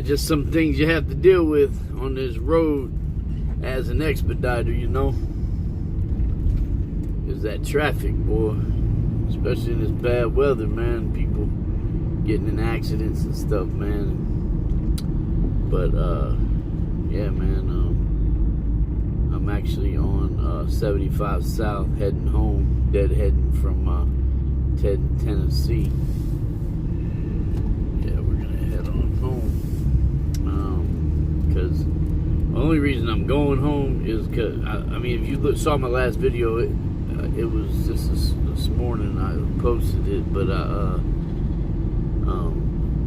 just some things you have to deal with on this road as an expediter, you know. Is that traffic, boy. Especially in this bad weather, man. People getting in accidents and stuff, man. But, yeah, man. I'm actually on 75 South heading home. Heading from Tennessee. Yeah, we're going to head on home. Because the only reason I'm going home is because, I mean, if you saw my last video, it was just this morning I posted it, but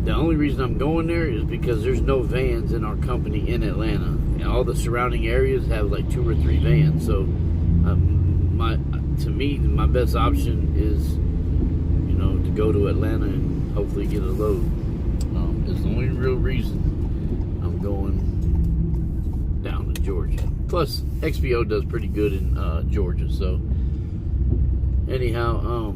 the only reason I'm going there is because there's no vans in our company in Atlanta, and all the surrounding areas have like 2 or 3 vans. So to me, my best option is, you know, to go to Atlanta and hopefully get a load. It's the only real reason I'm going down to Georgia. Plus, XPO does pretty good in Georgia, so anyhow,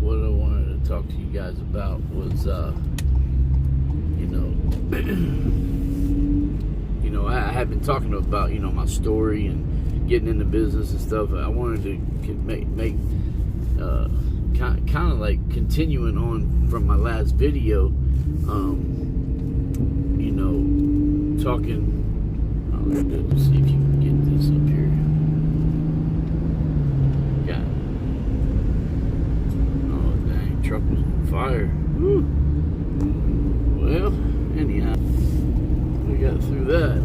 what I wanted to talk to you guys about was, I have been talking about, my story and getting into business and stuff. I wanted to make kind of like continuing on from my last video, talking. Let's see if you can get this up here. Got it. Oh, dang, truck was on fire. Woo. Well, anyhow, we got through that.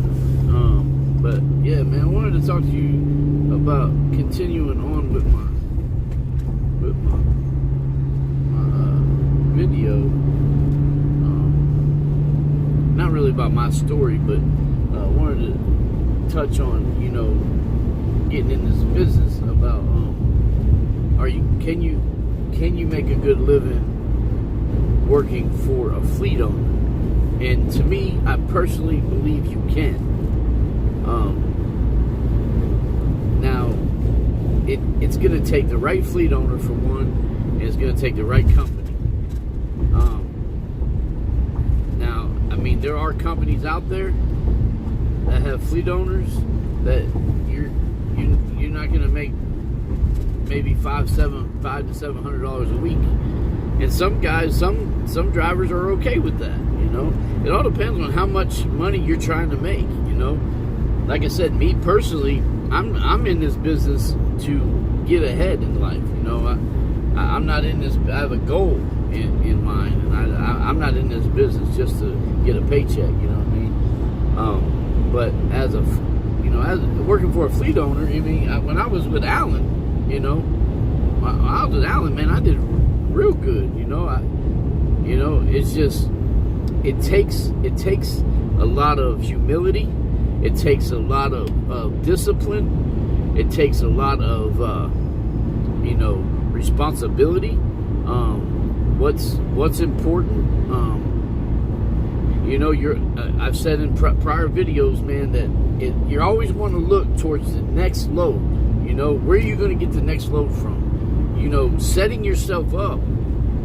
But yeah, man, I wanted to talk to you about continuing on with my video. Not really about my story, but I wanted to touch on, getting in this business about can you make a good living working for a fleet owner? And to me, I personally believe you can. Now it's going to take the right fleet owner for one, and it's going to take the right company. Now, I mean, there are companies out there that have fleet owners that you're not going to make maybe $500 to $700 a week, and some guys, some drivers are okay with that. It all depends on how much money you're trying to make. Like I said, me personally, I'm in this business to get ahead in life. I'm not in this. I have a goal in mind, and I'm not in this business just to get a paycheck. You know what I mean? But as working for a fleet owner, when I was with Alan, when I was with Alan, man, I did real good. It's just it takes a lot of humility. It takes a lot of discipline. It takes a lot of responsibility. What's important? I've said in prior videos, man, that you always want to look towards the next load. Where are you going to get the next load from? Setting yourself up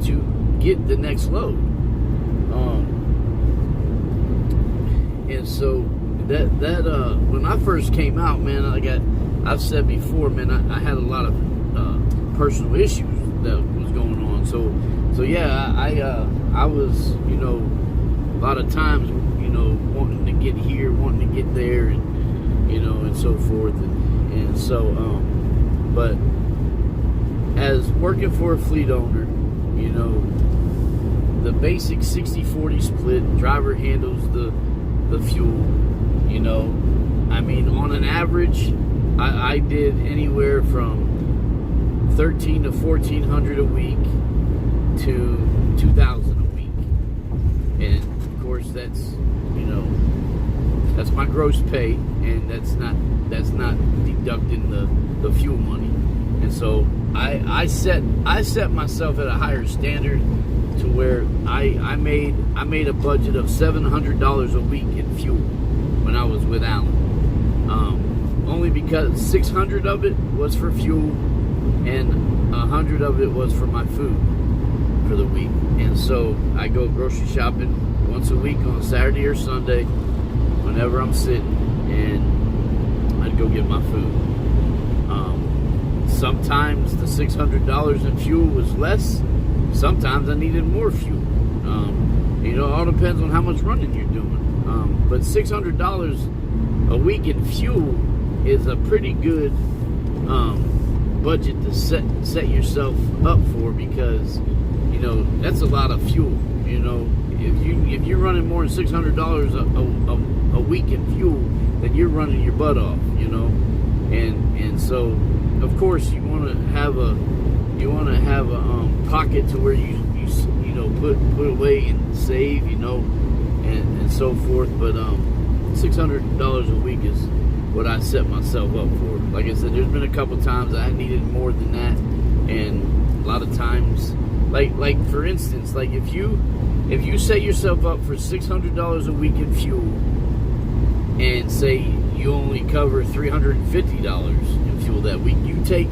to get the next load. And so that when I first came out, man, I've said before, man, I had a lot of personal issues that was going on. So yeah, I was, a lot of times, wanting to get here, wanting to get there, and and so forth, and so but as working for a fleet owner, the basic 60-40 split, driver handles the fuel. On an average, I did anywhere from $1,300 to $1,400 a week to $2,000 a week, and of course that's my gross pay, and that's not deducting the fuel money. And so I set myself at a higher standard to where I made a budget of $700 a week in fuel when I was with Alan. Only because $600 of it was for fuel and $100 of it was for my food for the week. And so I go grocery shopping once a week on a Saturday or Sunday, whenever I'm sitting, and I'd go get my food. Sometimes the $600 in fuel was less. Sometimes I needed more fuel. It all depends on how much running you're doing. But $600 a week in fuel is a pretty good budget to set yourself up for, because that's a lot of fuel. If you're running more than $600 a week in fuel, then you're running your butt off. And so of course you want to have a pocket to where you put away and save, and so forth. But $600 a week is what I set myself up for. Like I said, there's been a couple times I needed more than that, and a lot of times, like for instance, like if you set yourself up for $600 a week in fuel, and say you only cover $350 in fuel that week, you take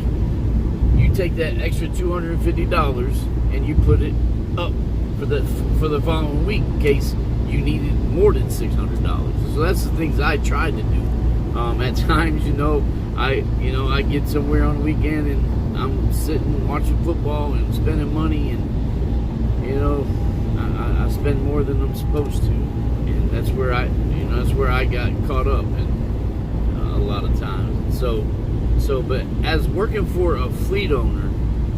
that extra $250 and you put it up for the following week in case you needed more than $600. So that's the things I tried to do. At times, I get somewhere on the weekend and I'm sitting watching football and spending money, and I spend more than I'm supposed to, and that's where I got caught up in a lot of times. But as working for a fleet owner,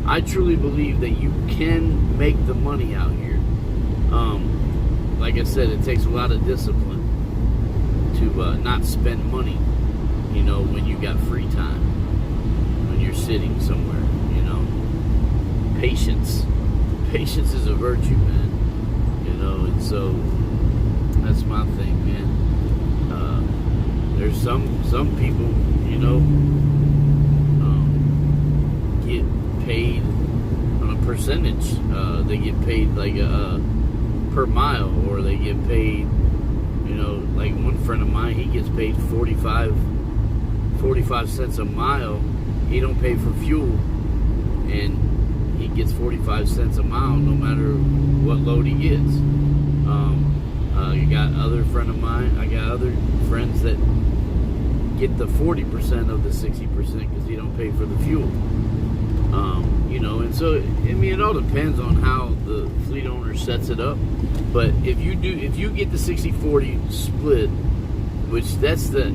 I truly believe that you can make the money out here. Like I said, it takes a lot of discipline to not spend money, when you got free time, when you're sitting somewhere, Patience is a virtue, man, and so that's my thing, man. There's some people, get paid on a percentage. They get paid like per mile, or they get paid, like one friend of mine, he gets paid 45 cents a mile. He don't pay for fuel, and he gets 45 cents a mile no matter what load he gets. You got other friend of mine, I got other friends that get the 40% of the 60% because he don't pay for the fuel. And so, it all depends on how the fleet owner sets it up. But if you get the 60-40 split, which that's the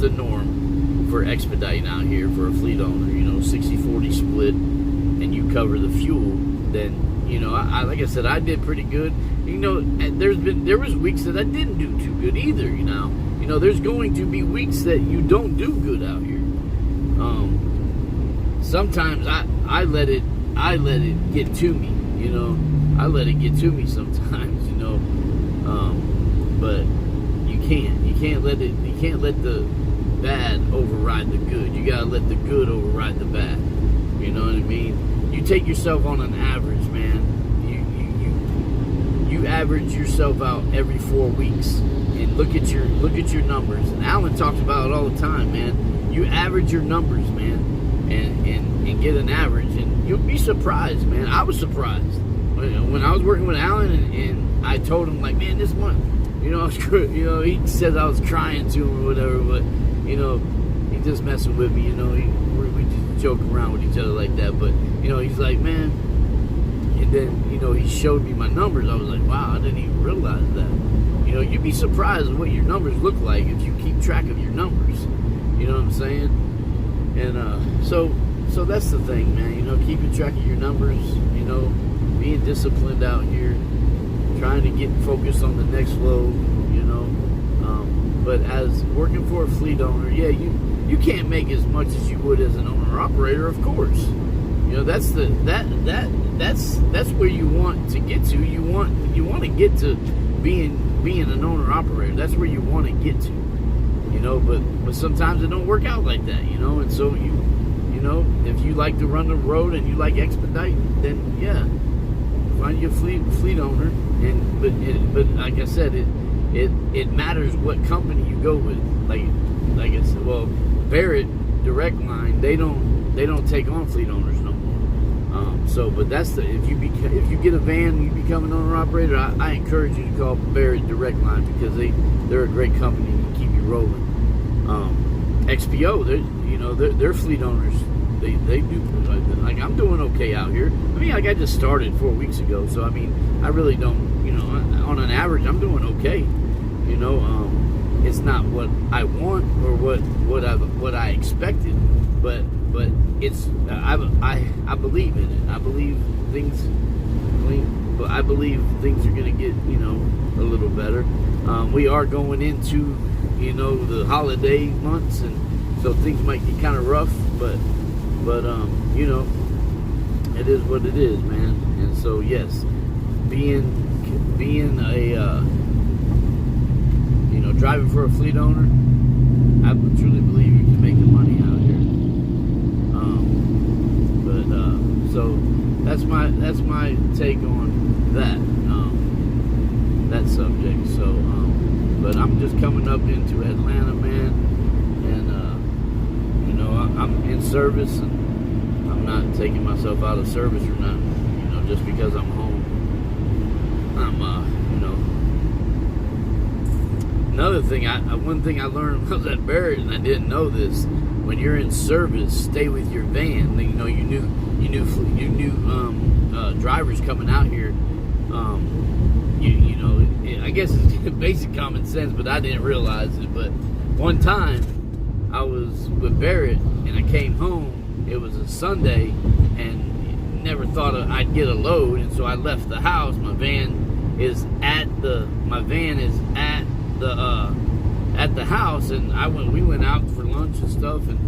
norm for expediting out here for a fleet owner, 60-40 split, and you cover the fuel, then I like I said, I did pretty good. There was weeks that I didn't do too good either. There's going to be weeks that you don't do good out here. Sometimes I let it get to me. I let it get to me sometimes. But you can't let the bad override the good. You gotta let the good override the bad. You know what I mean? You take yourself on an average, man. You average yourself out every 4 weeks, and look at your numbers. And Alan talks about it all the time, man. You average your numbers, man, and get an average, and you'll be surprised, man. I was surprised when I was working with Alan, and I told him, like, man, this month, he says I was crying to him or whatever, but he just messing with me, we just joke around with each other like that. But he's like, man, and then he showed me my numbers. I was like, wow, I didn't even realize that. You'd be surprised at what your numbers look like if you keep track of your numbers. You know what I'm saying? And so that's the thing, man. Keeping track of your numbers. Being disciplined out here, trying to get focused on the next load. But as working for a fleet owner, yeah, you can't make as much as you would as an owner operator, of course. That's where you want to get to. You want to get to being an owner operator. That's where you want to get to. But sometimes it don't work out like that. And so if you like to run the road and you like expediting, then yeah, find your fleet owner. But like I said, it matters what company you go with. Like I said, Barrett Direct Line, they don't take on fleet owners no more. So, but that's if you get a van, you become an owner operator. I encourage you to call Barrett Direct Line, because they're a great company to keep you rolling. XPO, they're fleet owners. They do, like, I'm doing okay out here. I mean, like, I just started 4 weeks ago, so I mean, I really don't, on an average, I'm doing okay. It's not what I want or what I expected, but it's I believe in it. I believe things are gonna get a little better. We are going into the holiday months, and so things might get kind of rough, but it is what it is, man. And so, yes, being a driving for a fleet owner, I truly believe you can make the money out here. So that's my take on that subject. So, but I'm just coming up into Atlanta, man, and I'm in service, and I'm not taking myself out of service or not, just because I'm home. Another thing, one thing I learned when I was at Barrett, and I didn't know this: when you're in service, stay with your van. You knew drivers coming out here. I guess it's basic common sense, but I didn't realize it. But one time, I was with Barrett, and I came home. It was a Sunday, and never thought I'd get a load, and so I left the house. My van is at the house, and we went out for lunch and stuff, and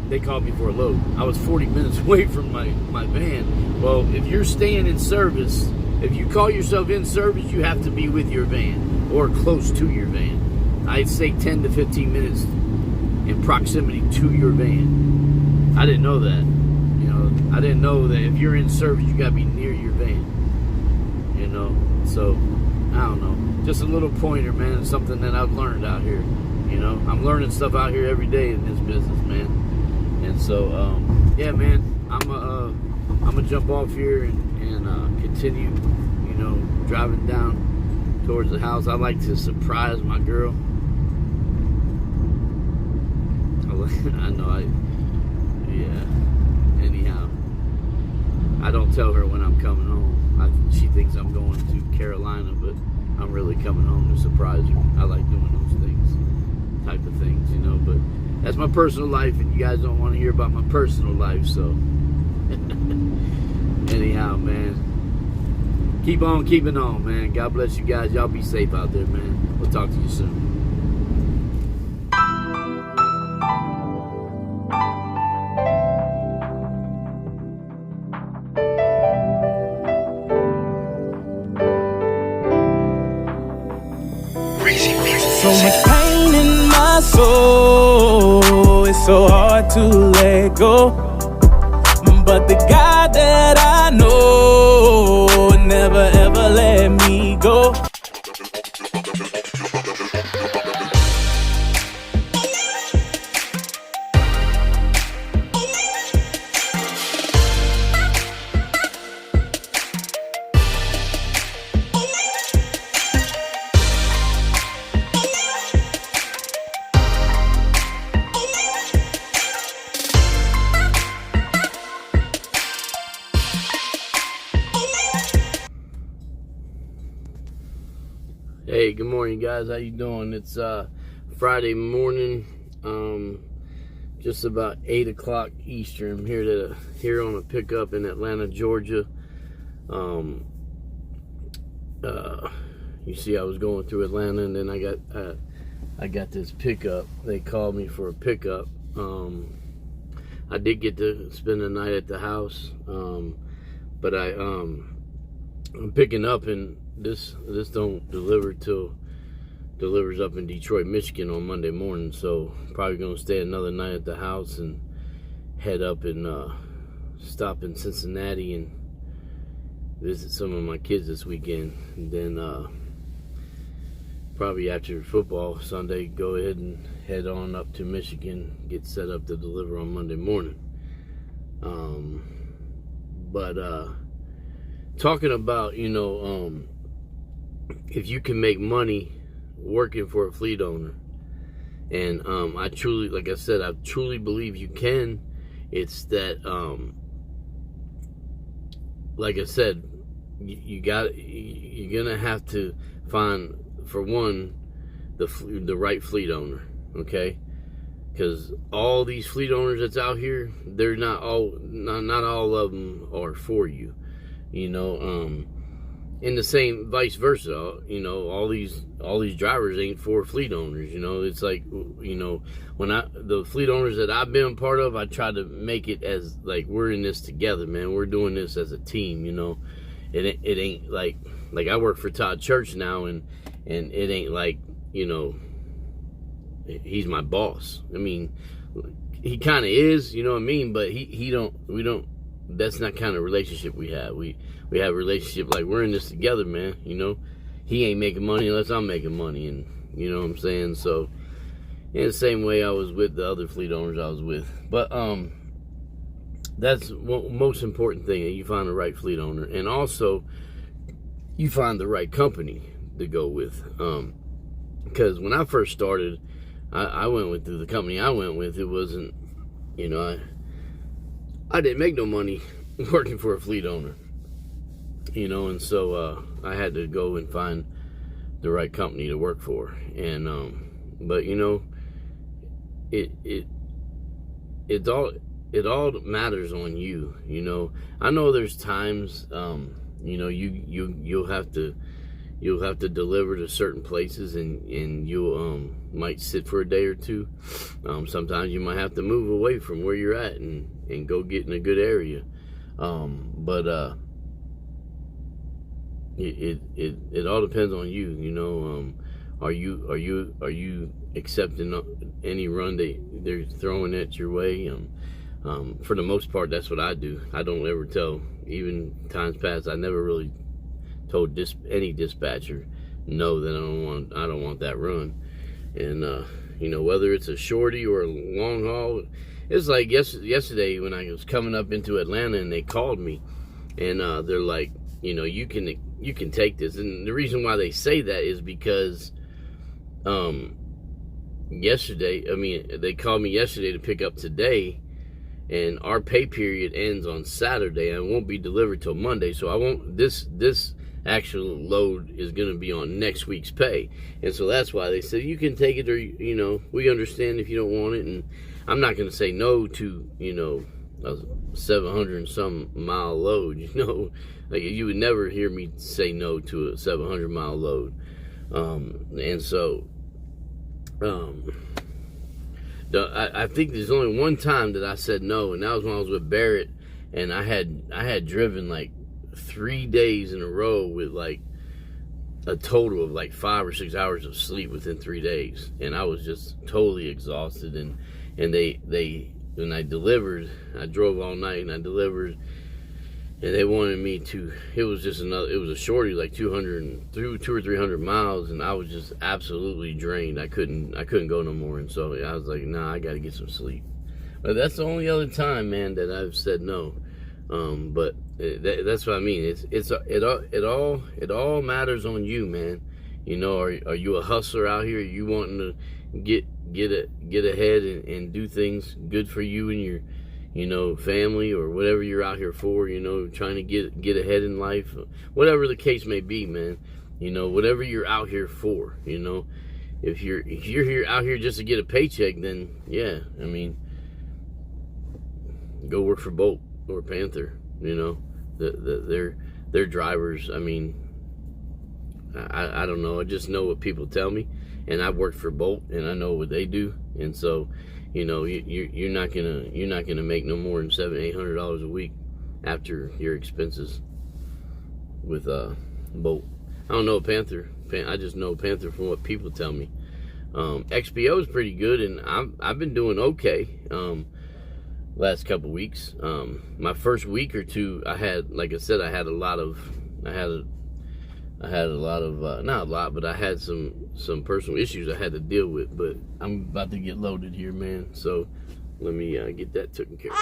they called me for a load. I was 40 minutes away from my van. Well, if you're staying in service, if you call yourself in service, you have to be with your van or close to your van. I'd say 10 to 15 minutes in proximity to your van. I didn't know that. I didn't know that if you're in service, you got to be near your van. So I don't know. Just a little pointer, man. It's something that I've learned out here. I'm learning stuff out here every day in this business, man. And so, yeah, man, I'm gonna jump off here and continue, driving down towards the house. I like to surprise my girl. Anyhow, I don't tell her when I'm coming home. She thinks I'm going to Carolina, but I'm really coming home to surprise her. I like doing those type of things, but that's my personal life, and you guys don't want to hear about my personal life, so anyhow, man, keep on keeping on, man. God bless you guys. Y'all be safe out there, man. We'll talk to you soon. So much pain in my soul, it's so hard to let go. But the God that I know never ever let me go. Hey, good morning, guys. How you doing? It's Friday morning, just about 8 o'clock Eastern. I'm here on a pickup in Atlanta, Georgia. You see, I was going through Atlanta, and then I got this pickup. They called me for a pickup. I did get to spend the night at the house, but I'm picking up, and this don't delivers up in Detroit, Michigan on Monday morning. So probably gonna stay another night at the house and head up and stop in Cincinnati and visit some of my kids this weekend. And then probably after football Sunday, go ahead and head on up to Michigan, get set up to deliver on Monday morning. But talking about, you know, if you can make money working for a fleet owner, and I truly, like I said, I truly believe you can. It's that, like I said, you're gonna have to find, for one, the right fleet owner, okay? Because all these fleet owners that's out here, they're not all of them are for you, you know. And the same vice versa, you know. All these drivers ain't for fleet owners, you know. It's like, you know, when the fleet owners that I've been part of, I try to make it as like, we're in this together, man. We're doing this as a team, you know. It ain't like I work for Todd Church now, and it ain't like, you know, he's my boss. I mean, he kind of is, you know what I mean, but we don't, that's not kind of relationship we have. We have a relationship like, we're in this together, man, you know. He ain't making money unless I'm making money, and you know what I'm saying. So in the same way I was with the other fleet owners I was with. But that's one most important thing, that you find the right fleet owner, and also you find the right company to go with. Because when I first started, I went with the company I went with. It wasn't, you know, I didn't make no money working for a fleet owner, you know, and so I had to go and find the right company to work for. And but you know, it all matters on you, you know. I know there's times, you know, you'll have to deliver to certain places, and you'll might sit for a day or two. Sometimes you might have to move away from where you're at and go get in a good area. But it all depends on you, you know. Are you accepting any run they're throwing at your way? For the most part, that's what I do. I don't ever tell, even times past, I never really told any dispatcher no, that I don't want that run. And you know, whether it's a shorty or a long haul, it's like yesterday when I was coming up into Atlanta, and they called me, and they're like, you know, you can take this. And the reason why they say that is because yesterday, I mean, they called me yesterday to pick up today, and our pay period ends on Saturday, and it won't be delivered till Monday. So I won't, this actual load is going to be on next week's pay. And so that's why they said, you can take it, or, you know, we understand if you don't want it. And I'm not going to say no to, you know, a 700 and some mile load, you know. Like, you would never hear me say no to a 700 mile load. And so I think there's only one time that I said no, and that was when I was with Barrett, and I had driven like 3 days in a row with like a total of like 5 or 6 hours of sleep within 3 days, and I was just totally exhausted. And they when I delivered, I drove all night and I delivered, and they wanted me to, it was a shorty, like 200 or 300 miles, and I was just absolutely drained. I couldn't go no more. And so I was like, nah, I gotta get some sleep. But that's the only other time, man, that I've said no. But that's what I mean. It all matters on you, man. You know, are you a hustler out here? Are you wanting to get ahead and do things good for you and your, you know, family, or whatever you're out here for, you know, trying to get ahead in life, whatever the case may be, man. You know, whatever you're out here for, you know. If you're out here just to get a paycheck, then yeah, I mean, go work for Bolt or Panther, you know. Their drivers, I mean, I don't know. I just know what people tell me, and I've worked for Bolt, and I know what they do. And so, you know, you're not gonna make no more than $700-800 a week after your expenses with Bolt. I don't know Panther. I just know Panther from what people tell me. XPO is pretty good, and I've been doing okay. Last couple weeks. My first week or two, I had, like I said, I had a lot of, not a lot, but I had some personal issues I had to deal with. But I'm about to get loaded here, man. So let me get that taken care of.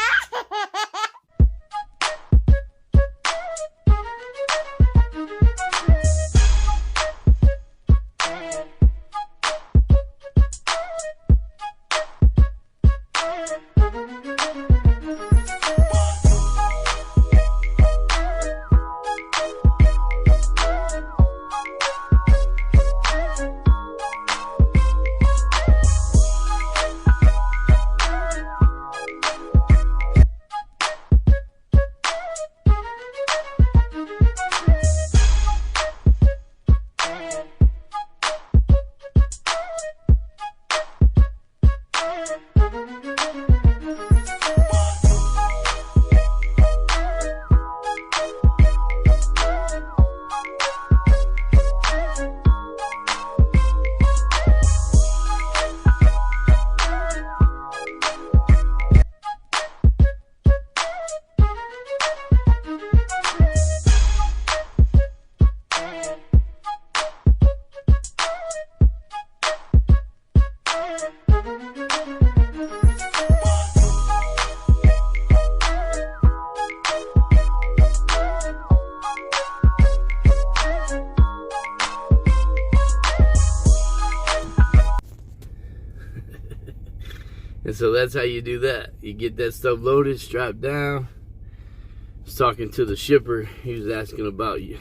And so that's how you do that. You get that stuff loaded, strapped down. I was talking to the shipper. He was asking about you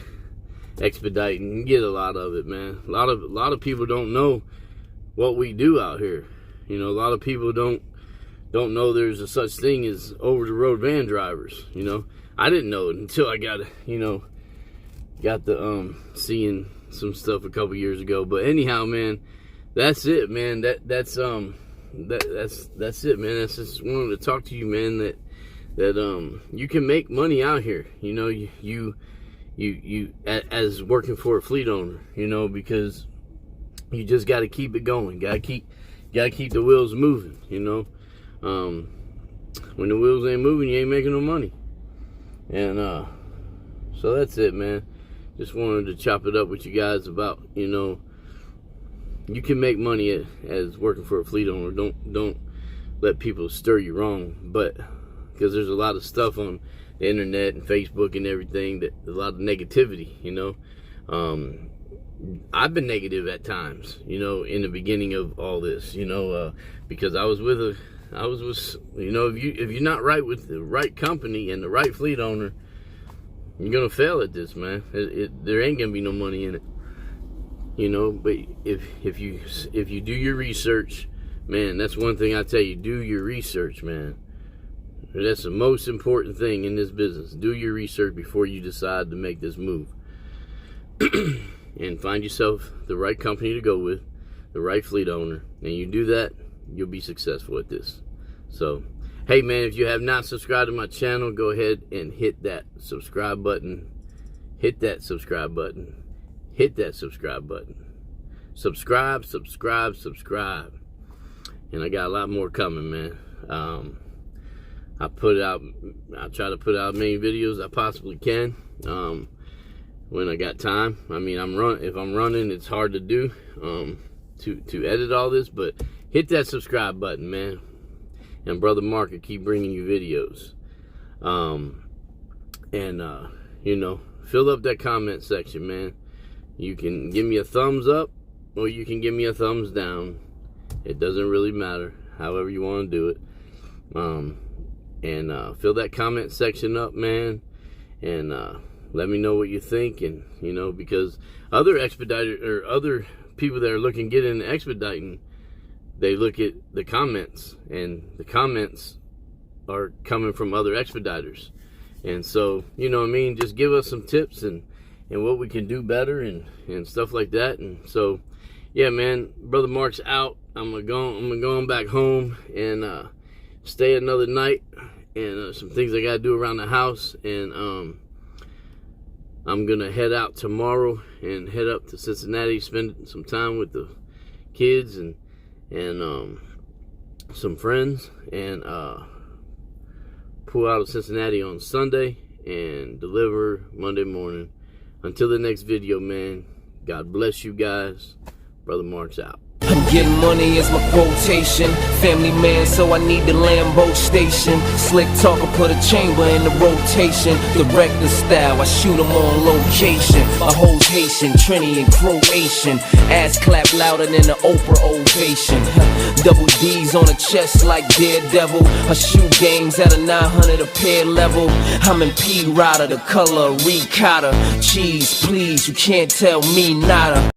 expediting. You get a lot of it, man. A lot of people don't know what we do out here. You know, a lot of people don't know there's a such thing as over-the-road van drivers. You know, I didn't know it until I got the seeing some stuff a couple years ago. But anyhow, man, that's it, man. That's it, man. That's just wanted to talk to you, man. That you can make money out here. You know, you as working for a fleet owner. You know, because you just got to keep it going. Got to keep the wheels moving. You know, when the wheels ain't moving, you ain't making no money. And so that's it, man. Just wanted to chop it up with you guys about, you know, you can make money as working for a fleet owner. Don't let people stir you wrong, but because there's a lot of stuff on the internet and Facebook and everything, that a lot of negativity, you know. I've been negative at times, you know, in the beginning of all this, you know, because I was with, you know, if you're not right with the right company and the right fleet owner, you're gonna fail at this, man. There ain't gonna be no money in it, you know. But if you do your research, man, that's one thing I tell you: do your research, man. That's the most important thing in this business. Do your research before you decide to make this move, and find yourself the right company to go with, the right fleet owner, and you do that, you'll be successful at this. So, hey man, if you have not subscribed to my channel, go ahead and hit that subscribe button. Hit that subscribe button. Hit that subscribe button. Subscribe. And I got a lot more coming, man. I try to put out as many videos as I possibly can when I got time. I mean, if I'm running, it's hard to do to edit all this, but hit that subscribe button, man. And Brother Mark will keep bringing you videos. You know, fill up that comment section, man. You can give me a thumbs up or you can give me a thumbs down. It doesn't really matter, however you want to do it. Fill that comment section up, man. And let me know what you think. And, you know, because other expediter or other people that are looking to get into expediting, they look at the comments, and the comments are coming from other expediters. And so, you know what I mean, just give us some tips and what we can do better and stuff like that. And so, yeah, man, Brother Mark's out. I'm gonna go back home and stay another night, and some things I gotta do around the house. And I'm gonna head out tomorrow and head up to Cincinnati, spend some time with the kids and some friends, and pull out of Cincinnati on Sunday and deliver Monday morning. Until the next video, man, God bless you guys. Brother Mark's out. I'm getting money is my quotation. Family man, so I need the Lambo station. Slick talker, put a chamber in the rotation. Director style, I shoot them on location. A whole Haitian, Trini and Croatian. Ass clap louder than the Oprah ovation. Double D's on the chest like Daredevil. I shoot games at a 900 a pair level. I'm in P Rider, the color ricotta. Cheese, please, you can't tell me nada.